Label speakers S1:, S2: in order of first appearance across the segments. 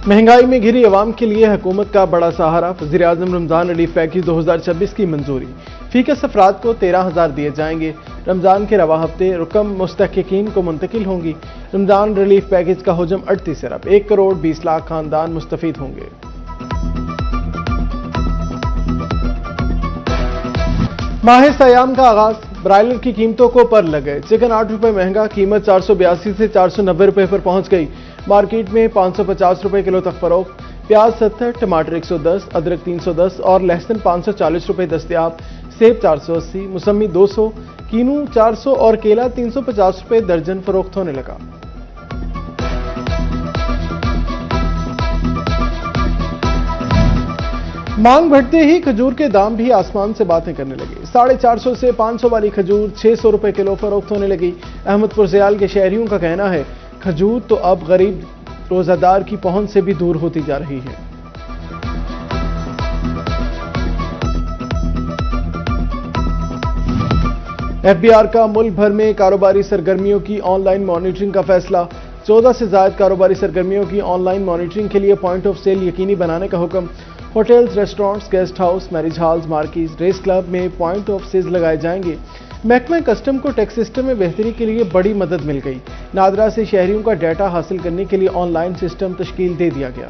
S1: महंगाई में घिरी अवाम के लिए हुकूमत का बड़ा सहारा। वज़ीर-ए-आज़म रमजान रिलीफ पैकेज 2026 की मंजूरी। फीकस अफराद को 13,000 दिए जाएंगे। रमजान के रवा हफ्ते रकम मुस्तहक़क़ीन को मुंतकिल होंगी। रमजान रिलीफ पैकेज का हुजम 38 अरब 1 करोड़ 20 लाख खानदान मुस्तफीद होंगे। माह सयाम का आगाज। ब्रायलर की कीमतों को पर लग गए। चिकन 8 रुपए महंगा, कीमत 482 से 490 रुपए पर पहुंच गई। मार्केट में 550 रुपए किलो तक फरोख्त। प्याज 70, टमाटर 110, अदरक 310 और लहसुन 540 रुपए दस्तयाब। सेब 480, मौसमी 200, कीनू 400 और केला 350 रुपए दर्जन फरोख्त होने लगा। मांग बढ़ते ही खजूर के दाम भी आसमान से बातें करने लगे। 450 से 500 वाली खजूर 600 रुपए किलो फरोख्त होने लगी। अहमदपुर ज़याल के शहरियों का कहना है खजूर तो अब गरीब रोजादार की पहुंच से भी दूर होती जा रही है। एफबीआर का मुल्क भर में कारोबारी सरगर्मियों की ऑनलाइन मॉनिटरिंग का फैसला। 14 से ज्यादा कारोबारी सरगर्मियों की ऑनलाइन मॉनिटरिंग के लिए पॉइंट ऑफ सेल यकीनी बनाने का हुक्म। Hotels, restaurants, guest house, marriage halls, market, race club में पॉइंट ऑफ सेल लगाए जाएंगे। महकमा कस्टम को टैक्स सिस्टम में बेहतरी के लिए बड़ी मदद मिल गई। नादरा से शहरियों का डाटा हासिल करने के लिए ऑनलाइन सिस्टम तश्कील दे दिया गया।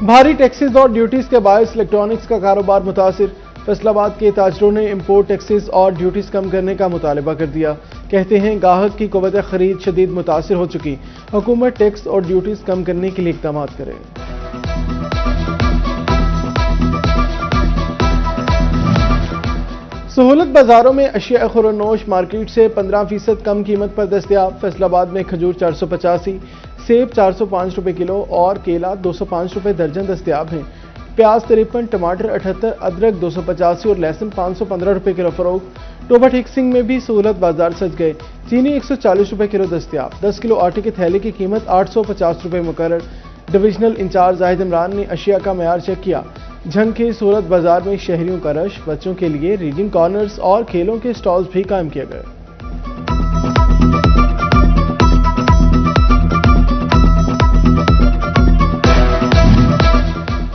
S1: भारी टैक्सेस और ड्यूटीज के बायस इलेक्ट्रॉनिक्स का कारोबार मुतासिर। फैसलाबाद के ताजरों ने इंपोर्ट टैक्सेस और ड्यूटीज कम करने का मुतालबा कर दिया। कहते हैं गाहक की कुव्वत खरीद शदीद मुतासिर हो चुकी। हुकूमत टैक्स और ड्यूटीज कम करने के लिए इक़दाम करे। सहूलत बाजारों में अशिया खुरनोश मार्केट से 15% कम कीमत पर दस्तयाब। फैसलाबाद में खजूर 485, सेब 405 रुपए किलो और केला 205 रुपए दर्जन दस्तयाब हैं। प्याज 53, टमाटर 78, अदरक 285 और लहसुन 515 रुपए किलो फरोख्त। टोबा टेक्सिंग में भी सहूलत बाजार सज गए। चीनी 140 रुपए किलो दस्तयाब। 10 किलो आटे के थैले की कीमत 850 रुपए मुकर्रर। डिविजनल इंचार्ज जाहिद इमरान ने अशिया का मयार चेक किया। झंग के सहूलत बाजार में शहरियों का रश। बच्चों के लिए रीडिंग कॉर्नर्स और खेलों के स्टॉल्स भी कायम किए गए।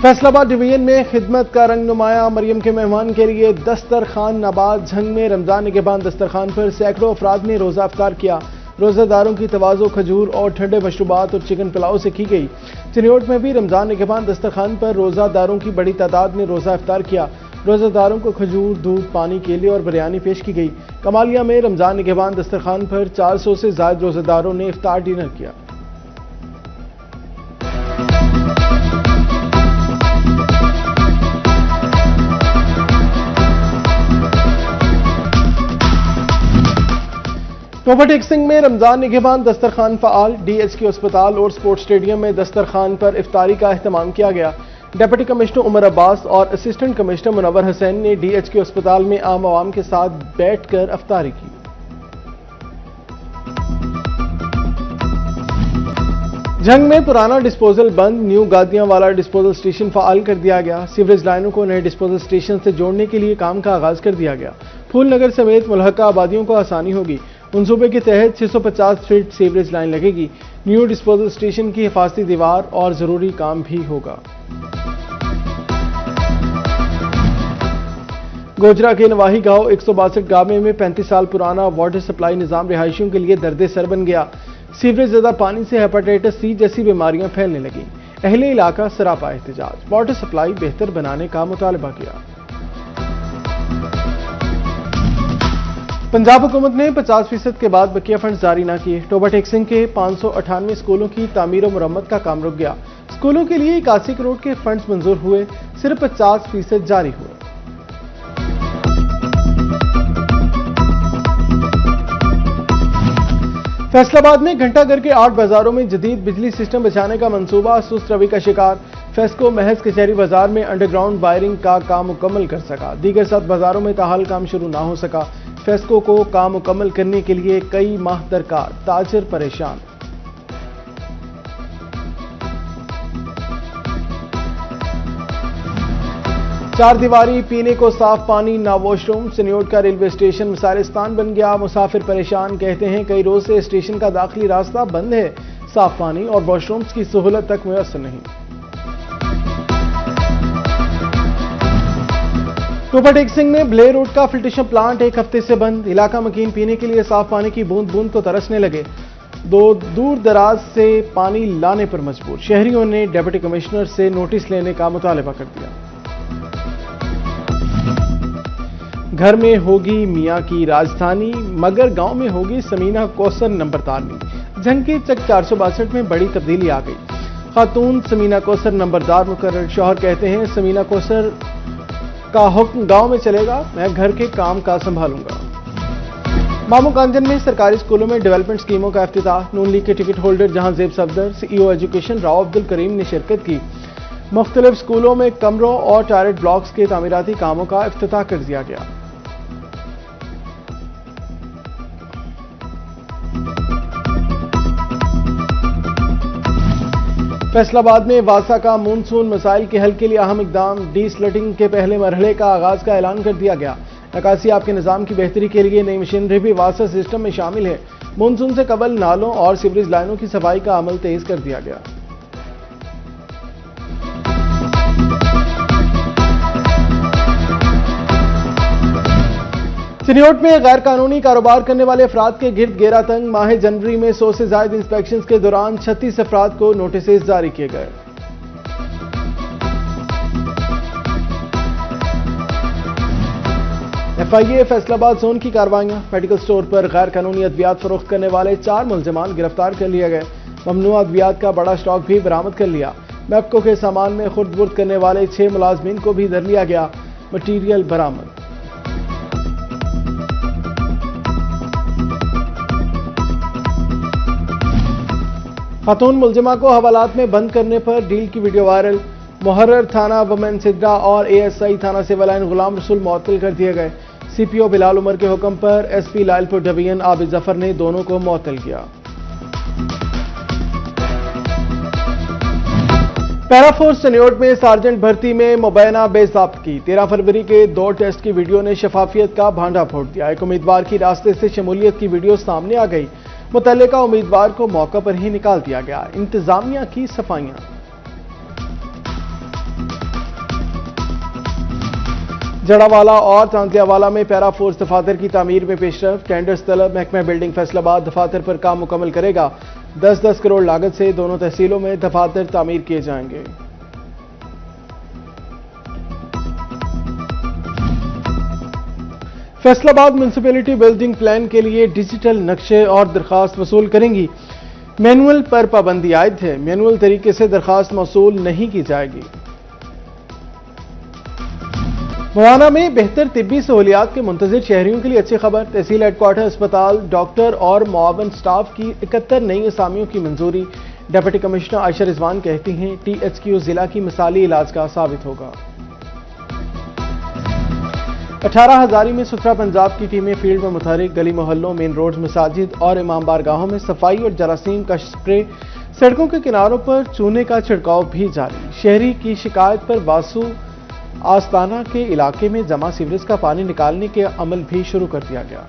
S1: फैसलाबाद डिवीजन में खिदमत का रंग नुमाया। मरियम के मेहमान के लिए दस्तरखान नबाद। झंग में रमजान निगहबान दस्तरखान पर सैकड़ों अफराद ने रोजा इफ्तार किया। रोजादारों की तवाज़ो खजूर और ठंडे मशरूबात और चिकन पुलाव से की गई। चिन्योट में भी रमजान निगहबान दस्तरखान पर रोजादारों की बड़ी तादाद ने रोजा इफ्तार किया। रोजादारों को खजूर, दूध, पानी, केले और बिरयानी पेश की गई। कमालिया में रमजान निगहबान दस्तरखान पर 400 से ज्यादा रोजादारों ने इफ्तार डिनर किया। टोबा टेक्सिंग में रमजान निगहबान दस्तरखान फ़आल। DHQ अस्पताल और स्पोर्ट्स स्टेडियम में दस्तरखान पर इफ्तारी का अहतमाम किया गया। डिप्टी कमिश्नर उमर अब्बास और असिस्टेंट कमिश्नर मुनव्वर हुसैन ने DHQ अस्पताल में आम आवाम के साथ बैठकर इफ्तारी की। झंग में पुराना डिस्पोजल बंद। न्यू गादियां वाला डिस्पोजल स्टेशन फ़आल कर दिया गया। सीवरेज लाइनों को नए डिस्पोजल स्टेशन से जोड़ने के लिए काम का आगाज कर दिया गया। फूल नगर समेत मुल्हका आबादियों को आसानी होगी। मंसूबे के तहत 650 फीट सीवरेज लाइन लगेगी। न्यू डिस्पोजल स्टेशन की हिफाजती दीवार और जरूरी काम भी होगा। गोजरा के नवाही गांव 162 गांवे में 35 साल पुराना वाटर सप्लाई निजाम रिहायशियों के लिए दर्दे सर बन गया। सीवरेज ज़्यादा पानी से हेपेटाइटिस C जैसी बीमारियां फैलने लगी। अहले इलाका सरापा एहतजाज। वाटर सप्लाई बेहतर बनाने का मुतालबा किया। पंजाब हुकूमत ने 50% के बाद बकिया फंड जारी न किए। टोबा टेक्सिंग के 598 स्कूलों की तामीर और मुरम्मत का काम रुक गया। स्कूलों के लिए 81 करोड़ के फंड्स मंजूर हुए, सिर्फ 50% जारी हुए। फैसलाबाद में घंटाघर के 8 बाजारों में जदीद बिजली सिस्टम बिछाने का मंसूबा सुस्त रवि का शिकार। फेस्को महज कचहरी बाजार में अंडरग्राउंड वायरिंग का काम मुकम्मल कर सका। दीगर 7 बाजारों में ताहाल काम शुरू ना हो सका। फेस्को को काम मुकम्मल करने के लिए कई माह दरकार। ताजर परेशान। चार दीवारी, पीने को साफ पानी, ना वॉशरूम। सन्योट का रेलवे स्टेशन मिसालिस्तान बन गया। मुसाफिर परेशान, कहते हैं कई रोज से स्टेशन का दाखिली रास्ता बंद है। साफ पानी और वॉशरूम्स की सहूलत तक मुयस्सर नहीं। टोपा टेक सिंह में ब्ले रोड का फिल्ट्रेशन प्लांट एक हफ्ते से बंद। इलाका मकीन पीने के लिए साफ पानी की बूंद बूंद को तरसने लगे। दूर दराज से पानी लाने पर मजबूर। शहरियों ने डिप्टी कमिश्नर से नोटिस लेने का मुतालबा कर दिया। घर में होगी मियां की राजधानी, मगर गांव में होगी समीना कौसर नंबरदारनी। जंग के चक 462 में बड़ी तब्दीली आ गई। खातून समीना कौसर नंबरदार मुकर्रर। शौहर कहते हैं समीना कौसर का हुक्म गांव में चलेगा, मैं घर के काम का संभालूंगा। मामू कांजन में सरकारी स्कूलों में डेवलपमेंट स्कीमों का इफ्तिताह। नून लीग के ticket holder Jahanzeb Safdar, CEO education Rao Abdul Karim ने शिरकत की। मुख्तलिफ स्कूलों में कमरों और टॉयलेट ब्लॉक्स के तामीराती कामों का इफ्तिताह कर दिया गया। फैसलाबाद में वासा का मानसून मसाइल के हल के लिए अहम इकदाम। डी स्लटिंग के पहले मरहले का आगाज का ऐलान कर दिया गया। नकासियाब के निजाम की बेहतरी के लिए नई मशीनरी भी वासा सिस्टम में शामिल है। मानसून से कबल नालों और सीवरेज लाइनों की सफाई का अमल तेज कर दिया गया। चिन्योट में गैर कानूनी कारोबार करने वाले अफराद के गिर्द घेरा तंग। माह जनवरी में 100 से ज्यादा इंस्पेक्शंस के दौरान 36 अफराद को नोटिस जारी किए गए। FIA फैसलाबाद जोन की कार्रवाइयां। मेडिकल स्टोर पर गैर कानूनी अद्वियात फरोख्त करने वाले 4 मुलजमान गिरफ्तार कर लिए गए। ममनुआ अद्वियात का बड़ा स्टॉक भी बरामद कर लिया। मैपको के सामान में खुर्द बुर्द करने वाले 6 मुलाजमीन को भी धर लिया गया। मटीरियल बरामद। खातून मुलजिमा को हवालात में बंद करने पर डील की वीडियो वायरल। मुहर्रर थाना वुमेन सिद्रा और ASI थाना सिविल लाइन गुलाम रसूल मुअत्तल कर दिए गए। CPO बिलाल उमर के हुक्म पर SP लालपुर डिवीजन आबिद जफर ने दोनों को मुअत्तल किया। पैराफोर्स सन्योट में सार्जेंट भर्ती में मुबैना बेज़ाब्त की। 13 फरवरी के 2 टेस्ट की वीडियो ने शफाफियत का भांडा फोड़ दिया। एक उम्मीदवार की रास्ते से शमूलियत की वीडियो सामने आ गई। मुतल्लिका उम्मीदवार को मौका पर ही निकाल दिया गया। इंतजामिया की सफाइयां। जड़ावाला और तांतियावाला में पैरा फोर्स दफातर की तामीर में पेशरफ। टेंडर्स तलब। महकमा बिल्डिंग फैसलाबाद दफातर पर काम मुकम्मल करेगा। 10-10 करोड़ लागत से दोनों तहसीलों में दफातर तामीर किए जाएंगे। फैसलाबाद म्युनिसिपैलिटी बिल्डिंग प्लान के लिए डिजिटल नक्शे और दरखास्त वसूल करेंगी। मैनुअल पर पाबंदी आयद है। मैनुअल तरीके से दरखास्त वसूल नहीं की जाएगी। मुआना में बेहतर तिब्बी सहूलियात के मुंतजिर शहरियों के लिए अच्छी खबर। तहसील हेडक्वार्टर अस्पताल डॉक्टर और मुआवन स्टाफ की 71 नई असामियों की मंजूरी। डिप्टी कमिश्नर आयशा रिजवान कहती हैं THQ जिला की मिसाली इलाज का साबित होगा। 18 हजारी में सुथरा पंजाब की टीमें फील्ड में मुतहरिक। गली मोहल्लों, मेन रोड, मसाजिद और इमाम बारगाहों में सफाई और जरासीम का स्प्रे। सड़कों के किनारों पर चूने का छिड़काव भी जारी। शहरी की शिकायत पर वासु आस्ताना के इलाके में जमा सीवरेज का पानी निकालने के अमल भी शुरू कर दिया गया।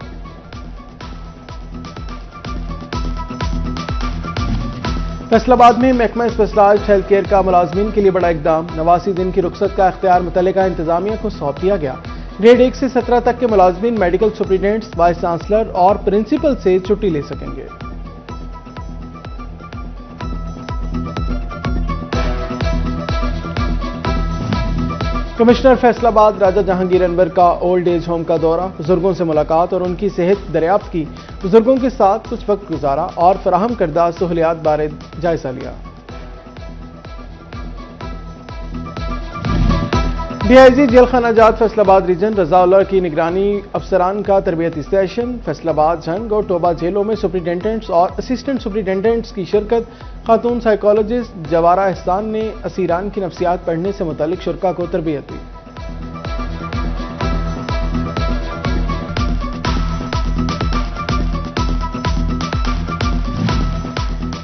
S1: फैसलाबाद में महकमा स्पेशलाइज्ड हेल्थ केयर का मुलाजमीन के लिए बड़ा इकदाम। 89 दिन की रुखसत का इख्तियार मुतल्लिका इंतजामिया को सौंप दिया गया। ग्रेड 1 से 17 तक के मुलाजमीन मेडिकल सुपरिटेंडेंट्स, वाइस चांसलर और प्रिंसिपल से छुट्टी ले सकेंगे। कमिश्नर फैसलाबाद राजा जहांगीर अनवर का ओल्ड एज होम का दौरा। बुजुर्गों से मुलाकात और उनकी सेहत दरियाफ्त की। बुजुर्गों के साथ कुछ वक्त गुजारा और फराहम करदा सहूलियात बारे जायजा लिया। DIG जेल खाना जात फैसलाबाद रीजन रजाउल्लाह की निगरानी अफसरान का तरबियती सेशन। फैसलाबाद, झंग और टोबा जेलों में सुपरिटेंडेंट्स और असिस्टेंट सुपरिटेंडेंट्स की शिरकत। खातून साइकोलॉजिस्ट जवारा एहसान ने असीरान की नफ्सियात पढ़ने से मुतालिक शुरका को तरबियत दी।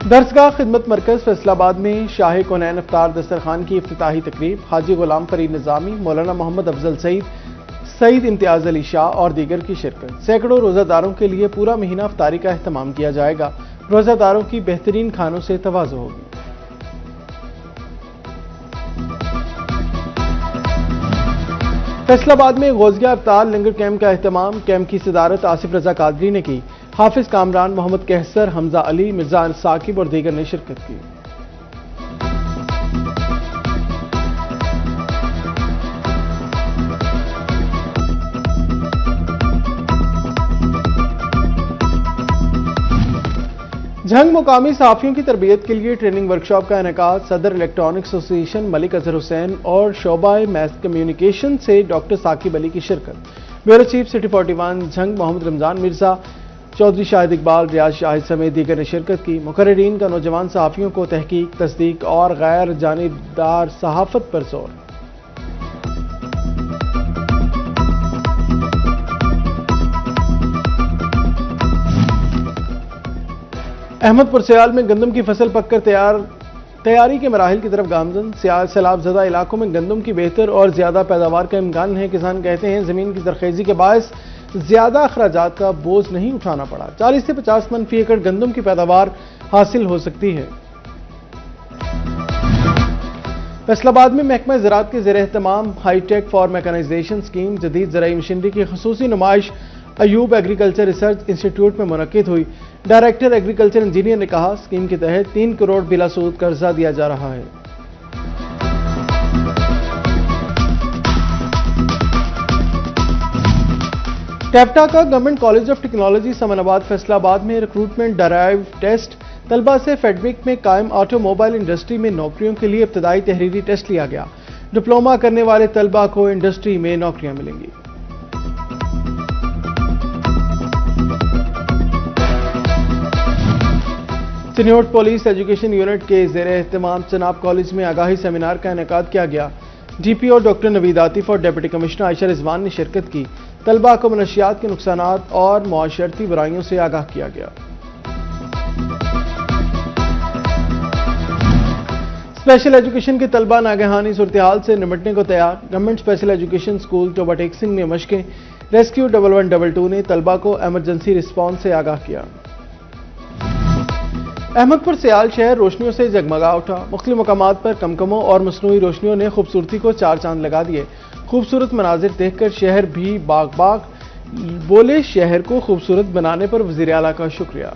S1: درسگاہ خدمت مرکز فیصل آباد میں شاہ کونین افطار دسترخوان کی افتتاحی تقریب، حاجی غلام فرید نظامی، مولانا محمد افضل سعید امتیاز علی شاہ اور دیگر کی شرکت۔ سینکڑوں روزہ داروں کے لیے پورا مہینہ افطاری کا اہتمام کیا جائے گا۔ روزہ داروں کی بہترین کھانوں سے تواضع ہوگی۔ فیصل آباد میں غوثیہ افطار لنگر کیمپ کا اہتمام، کیمپ کی صدارت آصف رضا قادری نے کی۔ حافظ کامران، محمد کہسر، حمزہ علی، مرزا ثاقب اور دیگر نے شرکت کی۔ جھنگ مقامی صحافیوں کی تربیت کے لیے ٹریننگ ورکشاپ کا انعقاد، صدر الیکٹرانکس ایسوسی ایشن ملک اظہر حسین اور شعبہ میس کمیونیکیشن سے ڈاکٹر ثاقب علی کی شرکت۔ بیورو چیف سٹی 41 جھنگ محمد رمضان مرزا، چودھری شاہد اقبال، ریاض شاہد سمیت دیگر نے شرکت کی۔ مقررین کا نوجوان صحافیوں کو تحقیق، تصدیق اور غیر جانبدار صحافت پر زور۔ احمد پور سیال میں گندم کی فصل پک کر تیاری کے مراحل کی طرف گامزن، سیلاب زدہ علاقوں میں گندم کی بہتر اور زیادہ پیداوار کا امکان ہے۔ کسان کہتے ہیں زمین کی زرخیزی کے باعث زیادہ اخراجات کا بوجھ نہیں اٹھانا پڑا۔ 40 سے 50 من فی ایکڑ گندم کی پیداوار حاصل ہو سکتی ہے۔ فیصل آباد میں محکمہ زراعت کے زیر اہتمام high tech for mechanisation scheme جدید زرعی مشینری کی خصوصی نمائش ایوب ایگریکلچر ریسرچ انسٹی ٹیوٹ میں منعقد ہوئی۔ ڈائریکٹر ایگریکلچر انجینئر نے کہا اسکیم کے تحت 3 کروڑ بلا سود قرضہ دیا جا رہا ہے۔ ٹیپٹا کا گورنمنٹ کالج آف ٹیکنالوجی سمن آباد فیصل آباد میں ریکروٹمنٹ ڈرائیو ٹیسٹ، طلبہ سے فیڈرک میں قائم آٹو موبائل انڈسٹری میں نوکریوں کے لیے ابتدائی تحریری ٹیسٹ لیا گیا۔ ڈپلومہ کرنے والے طلبہ کو انڈسٹری میں نوکریاں ملیں گی۔ سنیوٹ پولیس ایجوکیشن یونٹ کے زیر اہتمام چناب کالج میں آگاہی سیمینار کا انعقاد کیا گیا۔ ڈی پی او ڈاکٹر نوید عاطف اور ڈپٹی کمشنر عائشہ رضوان نے شرکت کی۔ طلبہ کو منشیات کے نقصانات اور معاشرتی برائیوں سے آگاہ کیا گیا۔ اسپیشل ایجوکیشن کے طلبہ ناگہانی صورتحال سے نمٹنے کو تیار۔ گورنمنٹ اسپیشل ایجوکیشن اسکول ٹوبا ٹیک سنگھ میں مشقیں، ریسکیو 1122 نے طلبہ کو ایمرجنسی رسپانس سے آگاہ کیا۔ احمد پور سیال شہر روشنیوں سے جگمگا اٹھا۔ مختلف مقامات پر کمکموں اور مصنوعی روشنیوں نے خوبصورتی کو چار چاند لگا دیے۔ خوبصورت مناظر دیکھ کر شہر بھی باغ بولے شہر کو خوبصورت بنانے پر وزیر اعلیٰ کا شکریہ۔